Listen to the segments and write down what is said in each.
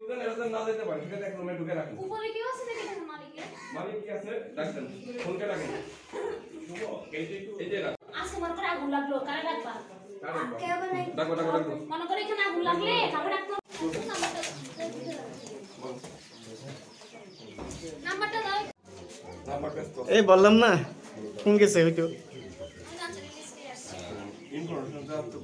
না যেতে পারে সেটা এক রুমে ঢুকে রাখুন। উপরে কেউ আছে নাকি দেখেন মালিকের? মালিক কি আছে? ডাকতেন। ফোনকে ডাকেন। এই যে আজকে মনে করে আগুন লাগলো, কারে ডাকবা? ডাকো। মনে করে এখানে আগুন লাগলে কারে ডাকবো? নাম্বারটা দাও। নাম্বারটা তো এই বললাম না কোন গেছে হইতো ইনফরমেশন দাও তো।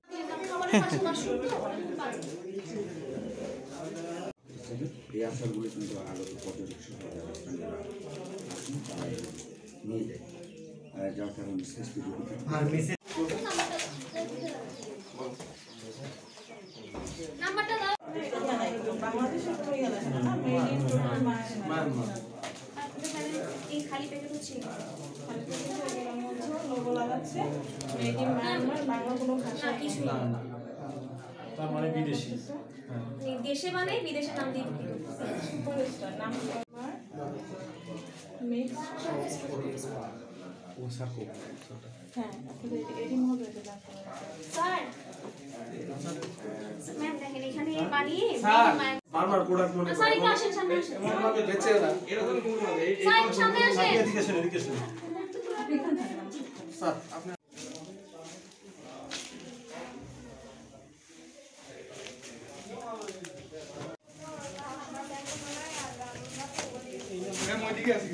এই আশাগুলো কিন্তু আগত পর্যটক সহ নিয়ে যায়, যার কারণে নাম্বারটা দাও। এই খালি প্যাকেট হচ্ছে লোগো লাগাচ্ছে মেড ইন মায়ানমার, বাংলা কোনো ভাষা কিছু না, তার মানে বিদেশি দেশে মানে বিদেশের নাম দিয়ে দিই। সুপারস্টার নাম আমার মিক্স ও সাকো হ্যাঁ আসলে এডিং হবে এটা দেখো স্যার ম্যাম দেখেন এখানে বানিয়ে বারবার প্রোডাক্ট মনে স্যার একটু আসেন, সামনে আসেন। এমন ভাবে বেচে না এরকম কোনো না, স্যার একটু সামনে আসেন। এদিকে শুনুন স্যার আপনি ম্যাম ওইদিকে আসি।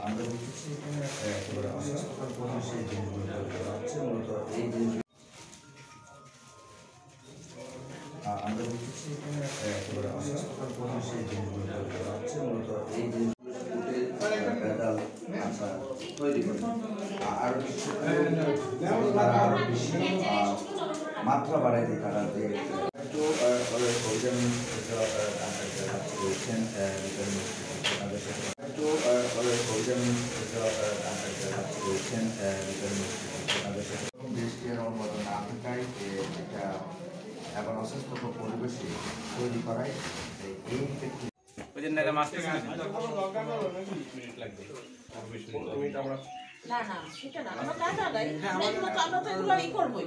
আমরা বলতেছি অস্বাস্থ্যকর পরিবেশে এই জিনিসগুলো করা হচ্ছে মূলত এই জিনিস আমরা বলতেছি অস্বাস্থ্যকর পরিবেশে এই জিনিসগুলো করা হচ্ছে মূলত এই জিনিসগুলো ফুটে ভেজাল আশা তৈরি করে আরো বেশি মাত্রা বাড়াই দিয়ে তারা যে একটু অভিযান রয়েছেন তাদের সাথে একটু অভিযান রয়েছেন তাদের সাথে দেশকে অনুমোদন না থাকায় এটা এখন অস্বাস্থ্যকর পরিবেশে তৈরি করায় এই ক্ষেত্রে না না সেটা না আমরা টাকা দেই আমরা তো এগুলো ই করবই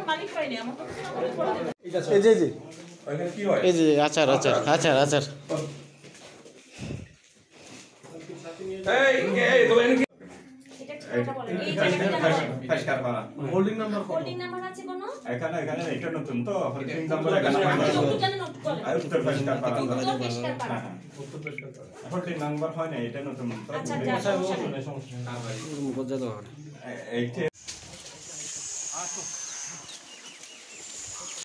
মালিক পাইনি আমার তো এই যে ওখানে কি হয়? এই যে আচার এই তো এনে এটা ঠিকানাটা বলেন এই জায়গাটা ফাইস্টার পাড়া হোল্ডিং নাম্বার হোল্ডিং নাম্বার আছে কোনো এখানে এটা নতুন তো হোল্ডিং নাম্বার এখানে জানেন নোট করেন আর উত্তর ফাইস্টার পাড়া উত্তর পেশকার পাড়া হোল্ডিং নাম্বার হয় না এটা নতুন তো আচ্ছা যা সমস্যা নেই মজা দাও এইটা